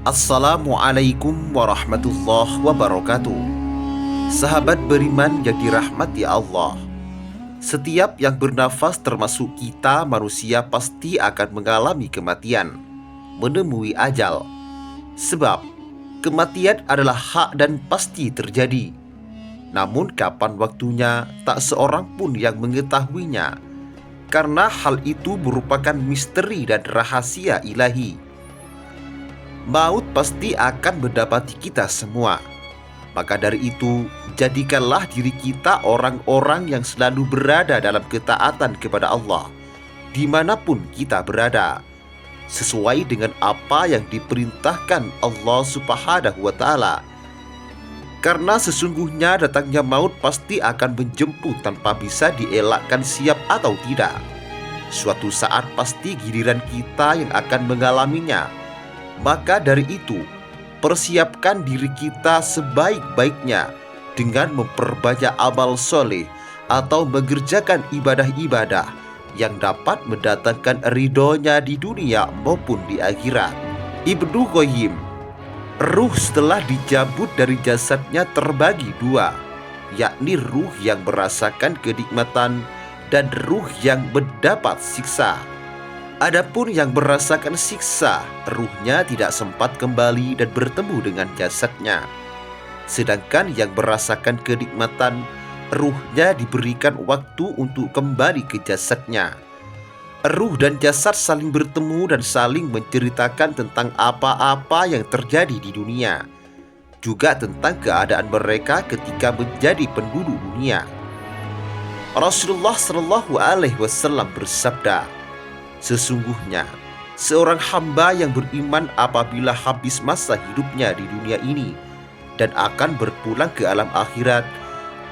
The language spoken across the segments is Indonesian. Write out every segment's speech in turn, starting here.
Assalamualaikum warahmatullahi wabarakatuh. Sahabat beriman yang dirahmati Allah, setiap yang bernafas termasuk kita manusia pasti akan mengalami kematian, menemui ajal. Sebab kematian adalah hak dan pasti terjadi. Namun kapan waktunya tak seorang pun yang mengetahuinya, karena hal itu merupakan misteri dan rahasia ilahi. Maut pasti akan mendapati kita semua. Maka dari itu, jadikanlah diri kita orang-orang yang selalu berada dalam ketaatan kepada Allah, dimanapun kita berada, sesuai dengan apa yang diperintahkan Allah Subhanahu wa Ta'ala. Karena sesungguhnya datangnya maut pasti akan menjemput tanpa bisa dielakkan siap atau tidak. Suatu saat pasti giliran kita yang akan mengalaminya. Maka dari itu, persiapkan diri kita sebaik-baiknya dengan memperbanyak amal soleh atau mengerjakan ibadah-ibadah yang dapat mendatangkan ridhonya di dunia maupun di akhirat. Ibnu Qayyim, ruh setelah dicabut dari jasadnya terbagi dua, yakni ruh yang merasakan kenikmatan dan ruh yang mendapat siksa. Adapun yang merasakan siksa, ruhnya tidak sempat kembali dan bertemu dengan jasadnya. Sedangkan yang merasakan kenikmatan, ruhnya diberikan waktu untuk kembali ke jasadnya. Ruh dan jasad saling bertemu dan saling menceritakan tentang apa-apa yang terjadi di dunia, juga tentang keadaan mereka ketika menjadi penduduk dunia. Rasulullah Shallallahu Alaihi Wasallam bersabda, "Sesungguhnya seorang hamba yang beriman apabila habis masa hidupnya di dunia ini dan akan berpulang ke alam akhirat,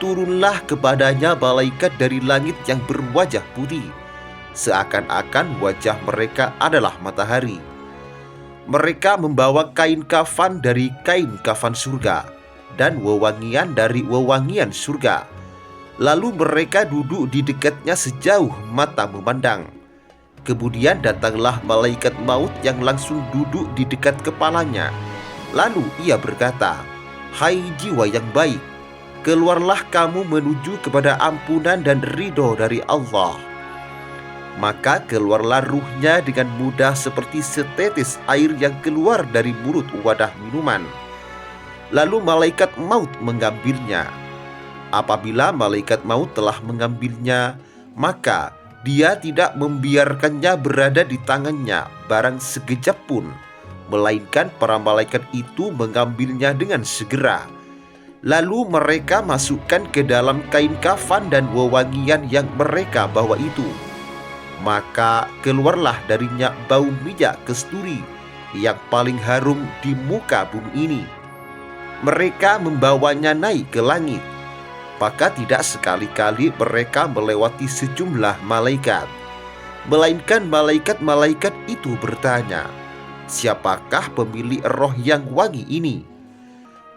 turunlah kepadanya malaikat dari langit yang berwajah putih, seakan-akan wajah mereka adalah matahari. Mereka membawa kain kafan dari kain kafan surga dan wewangian dari wewangian surga. Lalu mereka duduk di dekatnya sejauh mata memandang. Kemudian datanglah malaikat maut yang langsung duduk di dekat kepalanya. Lalu ia berkata, 'Hai jiwa yang baik, keluarlah kamu menuju kepada ampunan dan ridho dari Allah.' Maka keluarlah ruhnya dengan mudah seperti setetes air yang keluar dari mulut wadah minuman. Lalu malaikat maut mengambilnya. Apabila malaikat maut telah mengambilnya, maka dia tidak membiarkannya berada di tangannya barang sekejap pun, melainkan para malaikat itu mengambilnya dengan segera. Lalu mereka masukkan ke dalam kain kafan dan wewangian yang mereka bawa itu. Maka keluarlah darinya bau minyak kasturi yang paling harum di muka bumi ini. Mereka membawanya naik ke langit. Maka tidak sekali-kali mereka melewati sejumlah malaikat, melainkan malaikat-malaikat itu bertanya, 'Siapakah pemilik roh yang wangi ini?'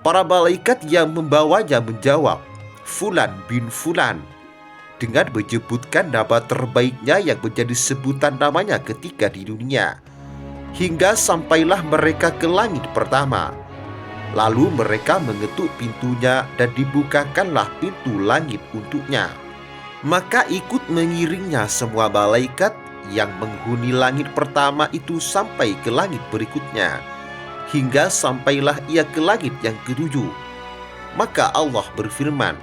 Para malaikat yang membawanya menjawab, 'Fulan bin Fulan,' dengan menyebutkan nama terbaiknya yang menjadi sebutan namanya ketika di dunia, hingga sampailah mereka ke langit pertama. Lalu mereka mengetuk pintunya dan dibukakanlah pintu langit untuknya. Maka ikut mengiringnya semua malaikat yang menghuni langit pertama itu sampai ke langit berikutnya, hingga sampailah ia ke langit yang ketujuh. Maka Allah berfirman,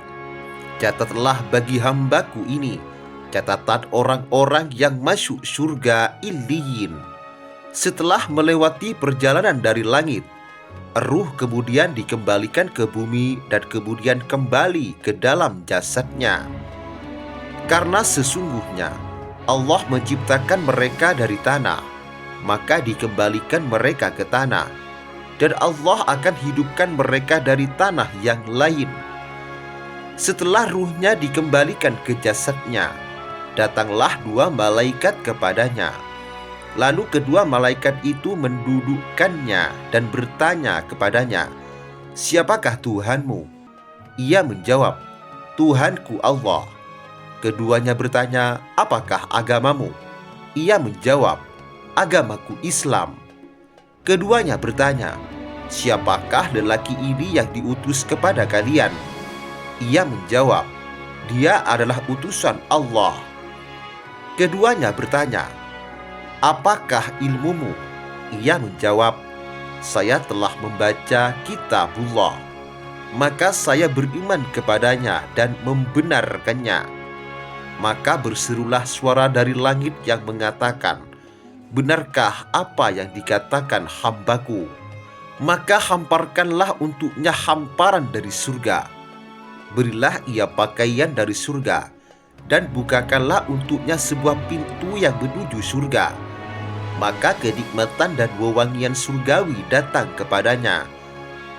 'Catatlah bagi hambaku ini catatan orang-orang yang masuk surga Illiyin.' Setelah melewati perjalanan dari langit, ruh kemudian dikembalikan ke bumi dan kemudian kembali ke dalam jasadnya. Karena sesungguhnya Allah menciptakan mereka dari tanah, maka dikembalikan mereka ke tanah, dan Allah akan hidupkan mereka dari tanah yang lain. Setelah ruhnya dikembalikan ke jasadnya, datanglah dua malaikat kepadanya. Lalu kedua malaikat itu mendudukkannya dan bertanya kepadanya, 'Siapakah Tuhanmu?' Ia menjawab, 'Tuhanku Allah.' Keduanya bertanya, 'Apakah agamamu?' Ia menjawab, 'Agamaku Islam.' Keduanya bertanya, "Siapakah lelaki ini yang diutus kepada kalian?" Ia menjawab, "Dia adalah utusan Allah." Keduanya bertanya, "Apakah ilmumu?" Ia menjawab, "Saya telah membaca kitabullah, maka saya beriman kepadanya dan membenarkannya." Maka berserulah suara dari langit yang mengatakan, "Benarkah apa yang dikatakan hambaku?" Maka hamparkanlah untuknya hamparan dari surga. Berilah ia pakaian dari surga, dan bukakanlah untuknya sebuah pintu yang menuju surga. Maka kenikmatan dan wewangian surgawi datang kepadanya,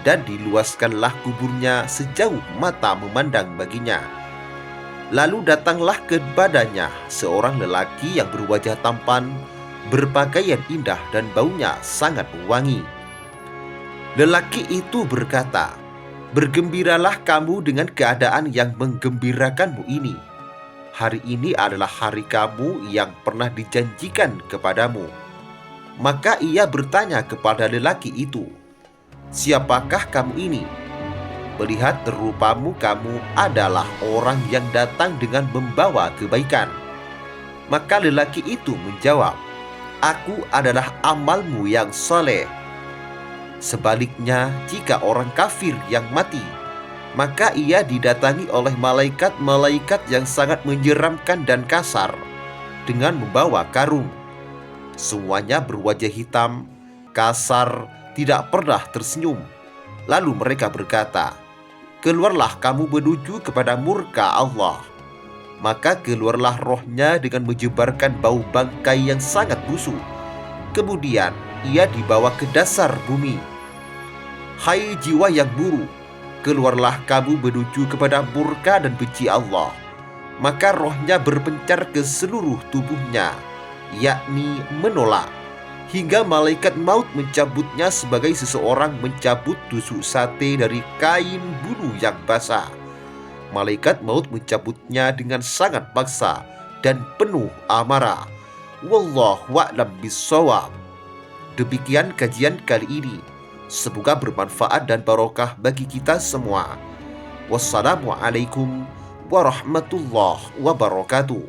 dan diluaskanlah kuburnya sejauh mata memandang baginya. Lalu datanglah kepadanya seorang lelaki yang berwajah tampan, berpakaian indah dan baunya sangat wangi. Lelaki itu berkata, "Bergembiralah kamu dengan keadaan yang menggembirakanmu ini. Hari ini adalah hari kamu yang pernah dijanjikan kepadamu." Maka ia bertanya kepada lelaki itu, "Siapakah kamu ini?" "Melihat rupamu, kamu adalah orang yang datang dengan membawa kebaikan." Maka lelaki itu menjawab, "Aku adalah amalmu yang saleh." Sebaliknya, jika orang kafir yang mati, maka ia didatangi oleh malaikat-malaikat yang sangat menyeramkan dan kasar dengan membawa karung. Semuanya berwajah hitam, kasar, tidak pernah tersenyum. Lalu mereka berkata, "Keluarlah kamu menuju kepada murka Allah." Maka keluarlah rohnya dengan menyebarkan bau bangkai yang sangat busuk. Kemudian ia dibawa ke dasar bumi. "Hai jiwa yang buruk, keluarlah kamu menuju kepada murka dan benci Allah." Maka rohnya berpencar ke seluruh tubuhnya, yakni menolak, hingga malaikat maut mencabutnya sebagai seseorang mencabut tusuk sate dari kain bulu yang basah. Malaikat maut mencabutnya dengan sangat paksa dan penuh amarah. Wallahu a'lam bishawab. Demikian kajian kali ini. Semoga bermanfaat dan barokah bagi kita semua. Wassalamualaikum warahmatullahi wabarakatuh.